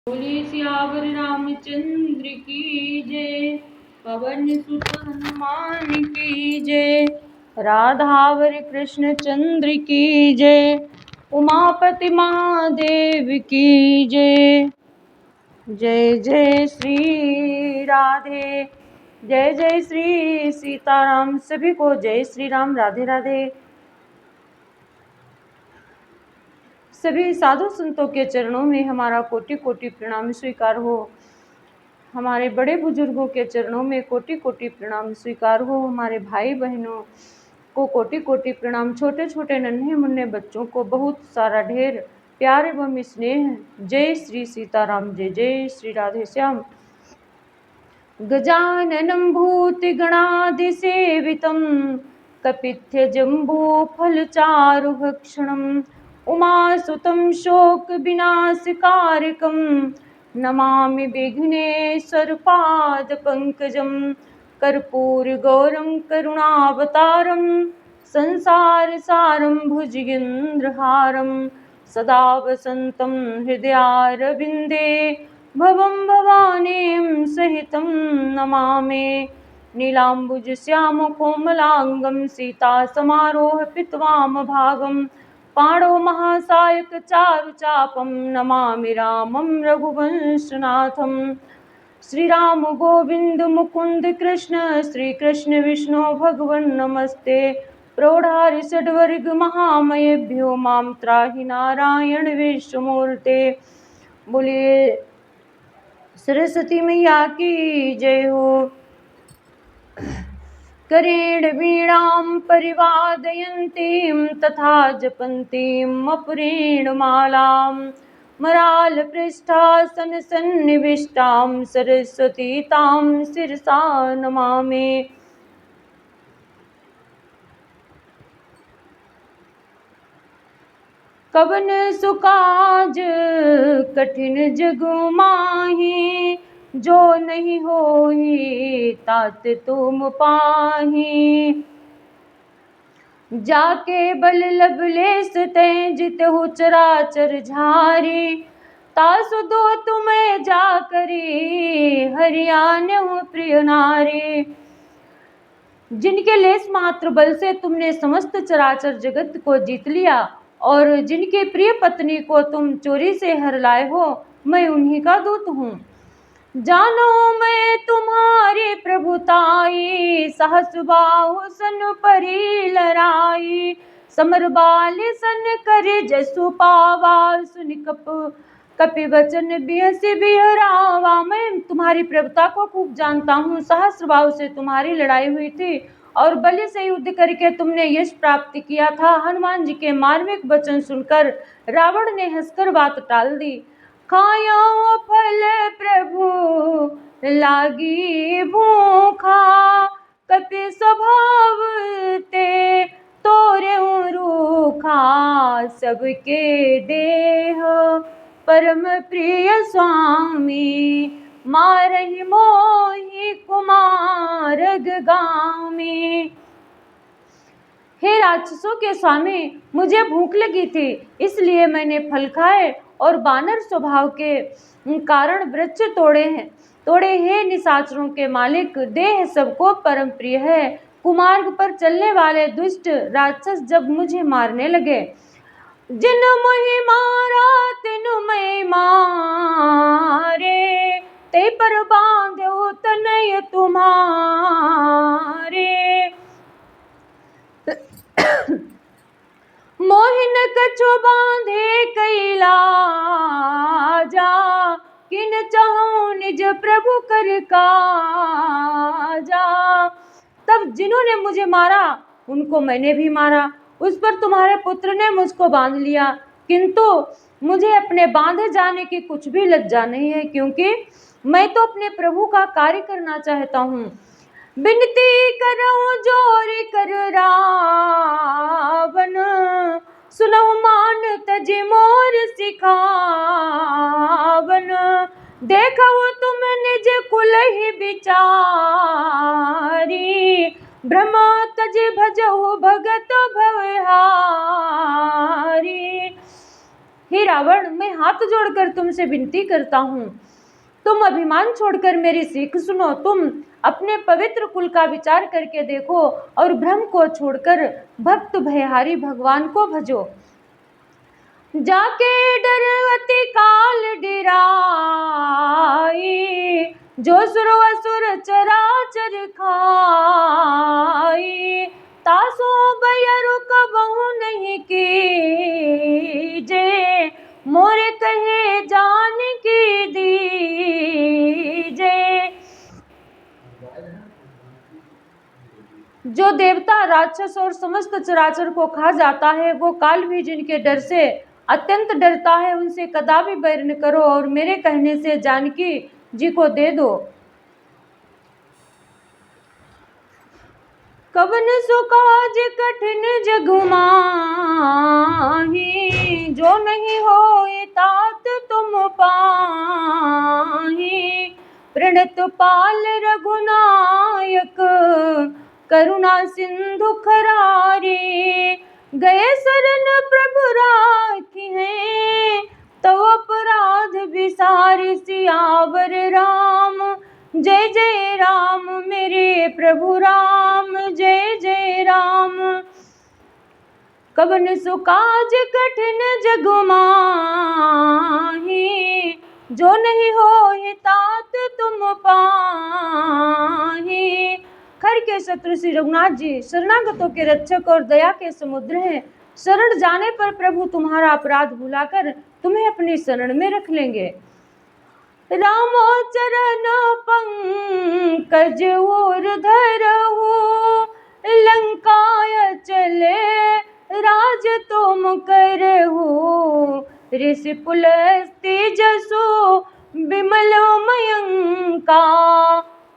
बोले सियावर रामचंद्र की जय, पवन सुत हनुमान की जय, राधावर कृष्ण चंद्र की जय, उमापति महादेव की जय। जय जय श्री राधे, जय जय श्री सीताराम। सभी को जय श्री राम, राधे राधे। सभी साधु संतों के चरणों में हमारा कोटि कोटि प्रणाम स्वीकार हो। हमारे बड़े बुजुर्गों के चरणों में कोटि कोटि प्रणाम स्वीकार हो। हमारे भाई बहनों को कोटि कोटि प्रणाम। छोटे छोटे नन्हे मुन्ने बच्चों को बहुत सारा ढेर प्यार एवं स्नेह। जय श्री सीताराम, जय जय श्री राधे श्याम। गजाननं भूतिगणाधिसेवितं कपित्थजम्बूफलचारुभक्षणम् उमासुतं शोकविनाशकारकं नमामि विघ्नेश्वरपादपङ्कजं। कर्पूरगौरं करुणावतारं संसारसारं भुजगेन्द्रहारं सदा वसन्तं हृदयारविन्दे भवं भवानीं सहितं नमामि। नीलाम्बुजश्यामकोमलाङ्गं सीतासमारोहपित्वामभागं पाणौ महासायकचारुचापं नमामि रामं रघुवंशनाथं। श्रीराम गोविंद मुकुंद कृष्ण श्रीकृष्ण विष्णु भगवन् नमस्ते। प्रौढ़ारि षड्वर्ग महामयेभ्यो मां त्राहि नारायण विश्वमूर्ते। बोलिए सरस्वती मैया की जय हो। करेण वीणां परिवादयन्तीं तथा जपन्तीं अपुरेण मालां मरालपृष्ठासनसन्निविष्टां सरस्वती तां शिरसा नमामि। कवन सुकाज कठिन जग माही जो नहीं होई तात तुम पाही। जाके बल लवलेस तैं जितहु चराचर झारी तासु दो तुम्हें जा करी हरियाणा प्रिय नारी। जिनके लेस मात्र बल से तुमने समस्त चराचर जगत को जीत लिया और जिनके प्रिय पत्नी को तुम चोरी से हर लाए हो, मैं उन्हीं का दूत हूँ। जानो मैं तुम्हारी प्रभुताई सहस बाहु सन परी लड़ाई समर बाल सन करे जसु पावा सुन कपि वचन बिहसी बिहरावा। मैं तुम्हारी प्रभुता को खूब जानता हूँ। सहस्र बाहु से तुम्हारी लड़ाई हुई थी और बलि से युद्ध करके तुमने यश प्राप्त किया था। हनुमान जी के मार्मिक वचन सुनकर रावण ने हंसकर बात टाल दी। खाया फल प्रभु लागी भूखा कपि स्वभाव ते तोरे रूखा सबके देह परम प्रिय स्वामी मारहि मोहि कुमार गामी। हे राक्षसों के स्वामी, मुझे भूख लगी थी इसलिए मैंने फल खाए और बानर स्वभाव के कारण वृक्ष तोड़े हे निशाचरों के मालिक, देह सबको परम प्रिय है। कुमार्ग पर चलने वाले दुष्ट राक्षस जब मुझे मारने लगे, जिन मोहि मारा तिनु मैं मारे ते पर बांधो तनय तुम्हारे। मोहिन कछु बांधे कैला जा किन चाहूं निज प्रभु कर काजा। तब जिन्होंने मुझे मारा उनको मैंने भी मारा। उस पर तुम्हारे पुत्र ने मुझको बांध लिया, किंतु मुझे अपने बांधे जाने की कुछ भी लज्जा नहीं है, क्योंकि मैं तो अपने प्रभु का कार्य करना चाहता हूँ। बिनती करूं जोरी कर रावण सुनो मान तज मोर सिखावन। देखो तुम निज कुल ही बिचारी भ्रम तज भजहु भगत भवहारी। हे रावण, मैं हाथ जोड़कर तुमसे विनती करता हूँ, तुम अभिमान छोड़कर मेरी सीख सुनो। तुम अपने पवित्र कुल का विचार करके देखो और भ्रम को छोड़कर भक्त भयहारी भगवान को भजो। जाके डरवती काल डिराई, जो सुर असुर चराचर खाई। तासो बयरु कबहु नहीं कीजे, मोरे कहे जानकी दीजे। जो देवता, राक्षस और समस्त चराचर को खा जाता है, वो काल भी जिनके डर से अत्यंत डरता है, उनसे कदापि बैर न करो और मेरे कहने से जानकी जी को दे दो। कवन सुकाज कठिन जग माही, जो नहीं होए तात तुम पाही। प्रणत पाल रघुनायक, करुणा सिंधु खरारी। गए शरण प्रभु राखी हैं, तो अपराध विसारि। सियावर राम जय जय राम, मेरे प्रभु राम जय जय राम। कवन सुकाज कठिन जग माही, जो नहीं होए तात तुम पाही। खर के शत्रु श्री रघुनाथ जी शरणागतों के रक्षक और दया के समुद्र हैं। शरण जाने पर प्रभु तुम्हारा अपराध भुलाकर तुम्हें अपनी शरण में रख लेंगे। रामो चरण पंकज ऊर्धरहु, लंकाय चले राज तुम करहु। ऋषि पुलस्त्य जसु विमल मयंका,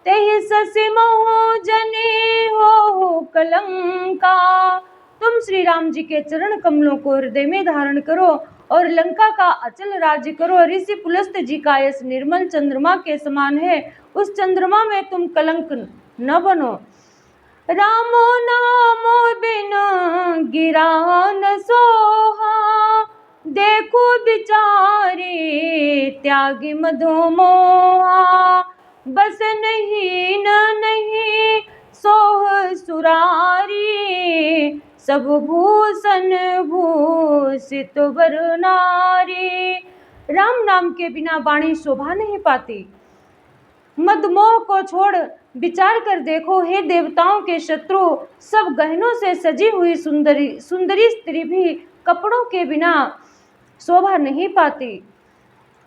तेहि ससि महु जने हो कलंका। तुम श्री राम जी के चरण कमलों को हृदय में धारण करो और लंका का अचल राज्य करो। ऋषि पुलस्त्य जी का यश निर्मल चंद्रमा के समान है, उस चंद्रमा में तुम कलंक न बनो। रामो नामो बिन गिरा न सोहा, देखो बिचारे त्यागी मधु मोहा। बस नहीं न नहीं सोह सुरारी, सब भूषण भूषित वर नारी। राम नाम के बिना वाणी शोभा नहीं पाती। मदमोह को छोड़ विचार कर देखो, हे देवताओं के शत्रु, सब गहनों से सजी हुई सुंदरी स्त्री भी कपड़ों के बिना शोभा नहीं पाती।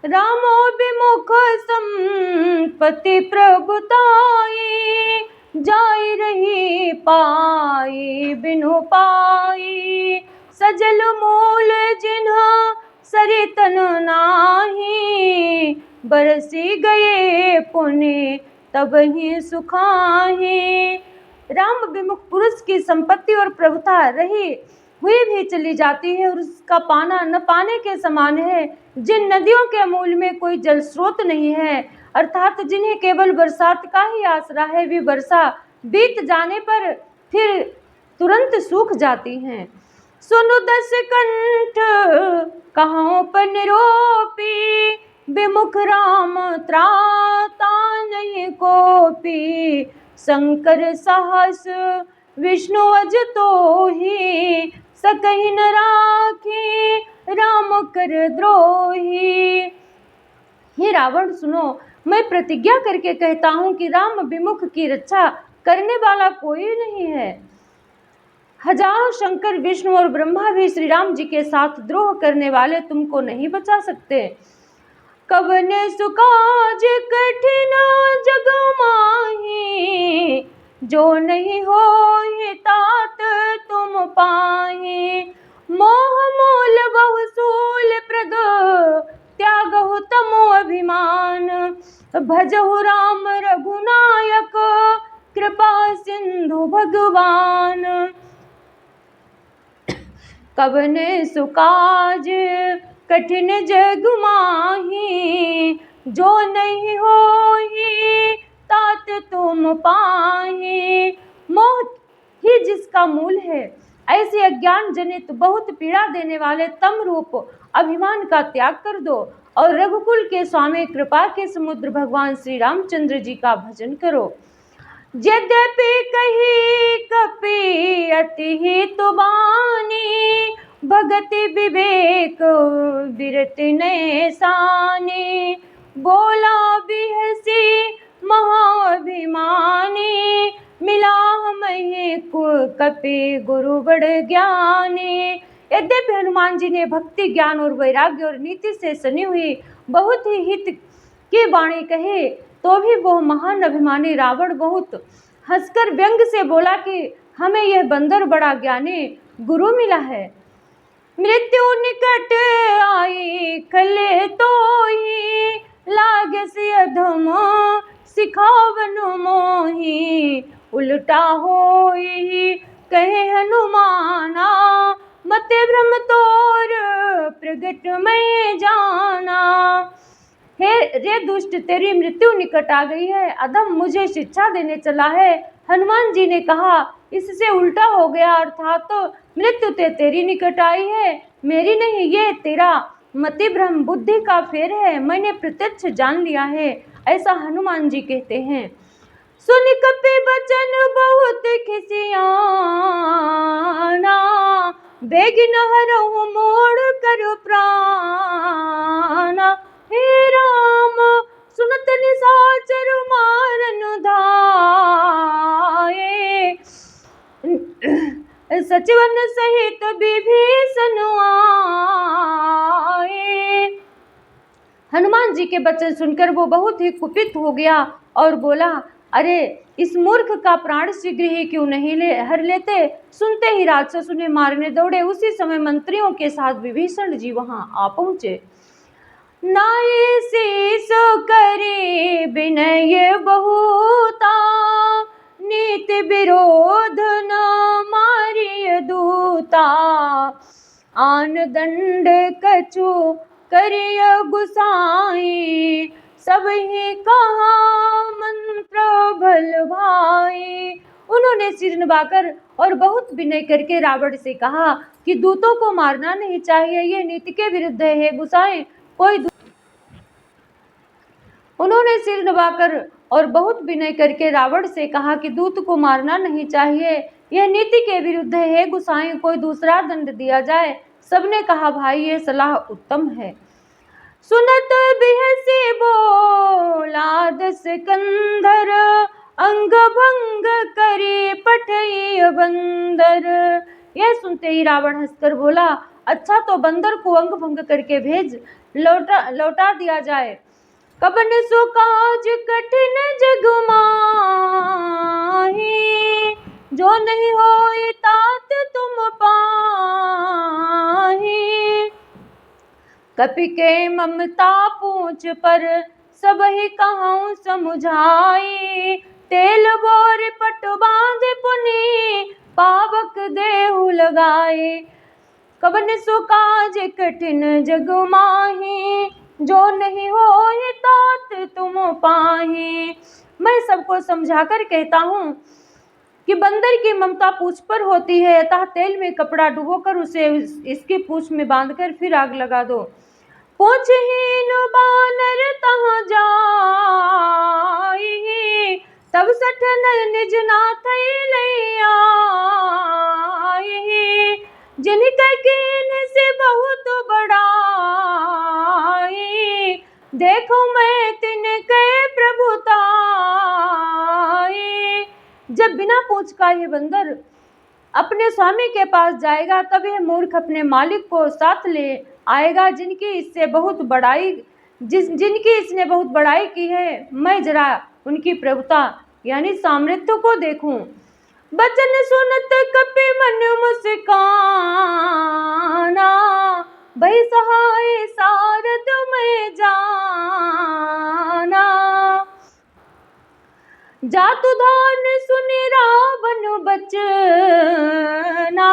रामो विमुख संपत्ति प्रभुताई, जाई रही पाई बिनु पाई। सजल मूल जिन्ह सरितन नाही, बरसी गए पुण्य तब ही सुखाही। राम विमुख पुरुष की संपत्ति और प्रभुता रही हुई भी चली जाती है और उसका पाना न पाने के समान है। जिन नदियों के मूल में कोई जल स्रोत नहीं है, अर्थात जिन्हें केवल बरसात का ही आसरा है, वे वर्षा बीत जाने पर फिर तुरंत सूख जाती हैं। सुनु दस कंठ कहाँ पर निरोपी, विमुख राम त्राता नहीं कोपी। शंकर साहस विष्णु अज तो ही, सकहि न राखी राम कर द्रोही। हे रावण सुनो, मैं प्रतिज्ञा करके कहता हूँ कि राम विमुख की रक्षा करने वाला कोई नहीं है। हजारों शंकर विष्णु और ब्रह्मा भी श्री राम जी के साथ द्रोह करने वाले तुमको नहीं बचा सकते। कवन सुकाज कठिन जग माही, जो नहीं होहि तात तुम पाही। मोह मूल बहुसूल प्रद, त्यागहु तमो अभिमान। भजहु राम रघुनायक, कृपा सिंधु भगवान। कवन सुकाज कठिन जग माही, जो नहीं होहि तात तुम पाही। मोह ही जिसका मूल है, ऐसे अज्ञान जनित बहुत पीड़ा देने वाले तम रूप अभिमान का त्याग कर दो और रघुकुल के स्वामी कृपा के समुद्र भगवान श्री रामचंद्र जी का भजन करो। यद्यपि कही कपि अति हित बानी, भगति विवेक विरति नैसानी, बोला बिहसी महाभिमानी, मिला हमें कपि गुरु बड़ ज्ञानी। यद्यपि हनुमान जी ने भक्ति, ज्ञान और वैराग्य और नीति से सनी हुई बहुत ही हित की वाणी कहे, तो भी वो महान अभिमानी रावण बहुत हंसकर व्यंग से बोला कि हमें यह बंदर बड़ा ज्ञानी गुरु मिला है। मृत्यु निकट आई खले तो ही, लागे से अधम सिखावन मोही, उल्टा होई कहे हनुमाना, मते भ्रम तोर प्रगट में जाना। हे रे दुष्ट, तेरी मृत्यु निकट आ गई है, अधम मुझे शिक्षा देने चला है। हनुमान जी ने कहा इससे उल्टा हो गया, अर्थात तो मृत्यु तेरी निकट आई है, मेरी नहीं, ये तेरा मति भ्रम बुद्धि का फेर है, मैंने प्रत्यक्ष जान लिया है, ऐसा हनुमान जी कहते हैं। सुन कपि बचन बहुत खिसियाना, बेगिन हरहु मोड़ कर प्राणा। हे राम सुनत निशाचर मारन धाये, सचिवन सहित विभीषण आए। हनुमान जी के वचन सुनकर वो बहुत ही कुपित हो गया और बोला, अरे इस मूर्ख का प्राण शीघ्र ही क्यों नहीं हर लेते। सुनते ही राक्षस उन्हें मारने दौड़े। उसी समय मंत्रियों के साथ विभीषण जी वहां आ पहुंचे। नाई शीस करे विनय बहुता, नीति विरोध न मारिय दूता, आन दंड कछु करिय गुसाई, सब ही कहा मंत्र भल भाई। उन्होंने सिर नवाकर और बहुत विनय करके रावण से कहा कि दूतों को मारना नहीं चाहिए, ये नीति के विरुद्ध है गुसाएं। उन्होंने सिर नवाकर और बहुत विनय करके रावण से कहा कि दूत को मारना नहीं चाहिए, यह नीति के विरुद्ध है गुसाएं, कोई दूसरा दंड दिया जाए। सबने कहा भाई ये सलाह उत्तम है। सुनत बिहसी बोला दस कंधर, अंग भंग करे पठई बंदर। यह सुनते ही रावण हंसकर बोला, अच्छा तो बंदर को अंग भंग करके भेज, लौटा दिया जाए। कबन सो काज कठिन जग माही, जो नहीं होए तात तुम पाही। कपि के ममता पूछ पर सब ही कहूँ समुझाई, तेल बोर पट बांध पुनि पावक देहु लगाए। कबन सो काज कठिन जग माही, जो नहीं होए तात तुम पाहे। मैं सबको समझाकर कहता हूँ कि बंदर की ममता पूंछ पर होती है, अतः तेल में कपड़ा डुबोकर उसे इसकी पूंछ में बांधकर फिर आग लगा दो। पूंछहीन बानर तहाँ जाई, तब सठ निज नाथ लैया। जिनका कीन से बहुत बड़ाई, देखो मैं तिनके प्रभुताई। जब बिना पूछ का ये बंदर अपने स्वामी के पास जाएगा, तब यह मूर्ख अपने मालिक को साथ ले आएगा जिनकी इसने बहुत बड़ाई की है। मैं जरा उनकी प्रभुता यानी सामर्थ्य को देखूं। बचन सुनत कपि मन मुस्काना, भई सहाय सारद में जाना। जातु धान सुनि रावण बचना,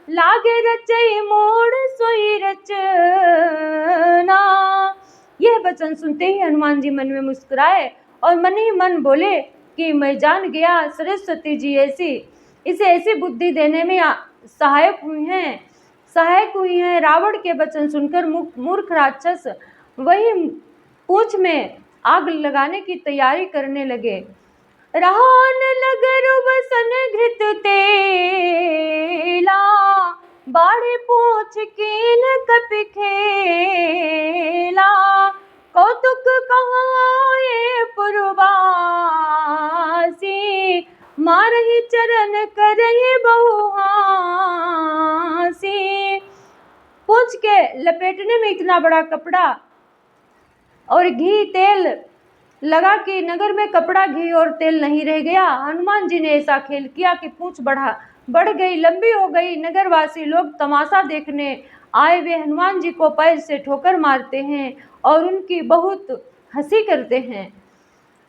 लागे रचई मोड़ सोई रचना। यह वचन सुनते ही हनुमान जी मन में मुस्कुराए और मन ही मन बोले कि मैं जान गया सरस्वती जी इसे ऐसी बुद्धि देने में सहायक हुई हैं। सहायक हुई हैं। रावण के वचन सुनकर मूर्ख राक्षस वही पूंछ में आग लगाने की तैयारी करने लगे। रान नगर वसन घृत तेला, बाढ़े पूछ कीन कपि खेला। कौतुक कहाए पुरवासी, मारहि चरण करहि बहुहासी। पूंछ के लपेटने में इतना बड़ा कपड़ा और घी तेल लगा कि नगर में कपड़ा, घी और तेल नहीं रह गया। हनुमान जी ने ऐसा खेल किया कि पूंछ बढ़ गई, लंबी हो गई। नगरवासी लोग तमाशा देखने आए वे हनुमान जी को पैर से ठोकर मारते हैं और उनकी बहुत हंसी करते हैं।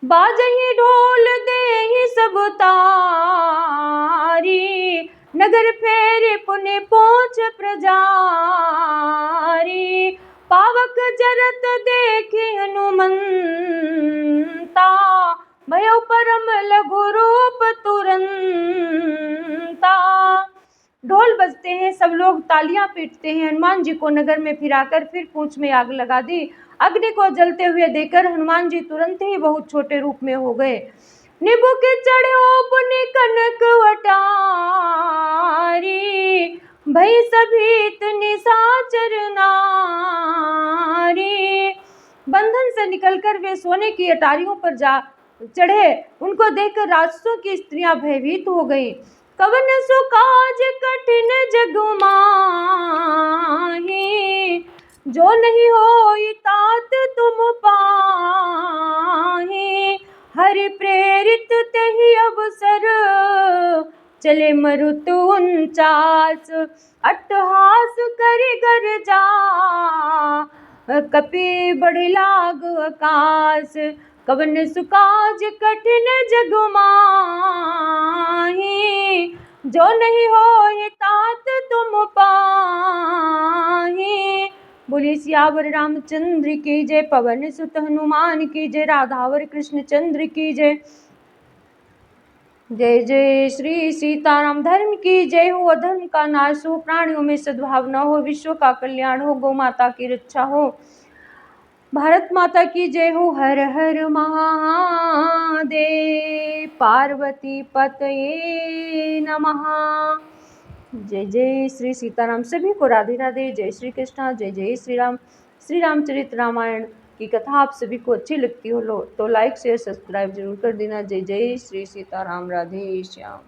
बाजहि ढोल देहि सब तारी, नगर फेरि पुनि पोंछ प्रजारी। पावक जरत देखि हनुमंता, भयो परम लघु रूप तुरंता। ढोल बजते हैं, सब लोग तालियां पीटते हैं। हनुमान जी को नगर में फिराकर फिर पूंछ में आग लगा दी। अग्नि को जलते हुए देखकर हनुमान जी तुरंत ही बहुत छोटे रूप में हो गए। निबु के चढ़े पुनि कनक वटारी, भई सभीत निशाचर नारी। बंधन से निकलकर वे सोने की अटारियों पर जा चढ़े। उनको देखकर राक्षसों की स्त्रियां भयभीत हो गईं। कवन सो काज कठिन जग माही, जो नहीं होई तात तुम पाही। हरि प्रेरित तेहि अवसर, चले मरुत 49 अट्टहास करि गरजा। कपि बढ़ि लाग आकाश, कवन सुकाज कठिन जग माही। जो नहीं होई तात तुम पाही। बोलिए सियावर रामचंद्र की जय, पवन सुत हनुमान की जय, राधावर कृष्ण चंद्र की जय। जय जय श्री सीताराम। धर्म की जय हो, अधर्म का नाश हो, प्राणियों में सद्भावना हो, विश्व का कल्याण हो, गौ माता की रक्षा हो, भारत माता की जय हो। हर हर महादेव, पार्वती पतये नमः। जय जय श्री सीताराम। सभी को राधे राधे, जय श्री कृष्णा, जय जय श्री राम। श्री रामचरित रामायण की कथा आप सभी को अच्छी लगती हो तो लाइक शेयर सब्सक्राइब जरूर कर देना। जय जय श्री सीताराम, राधे श्याम।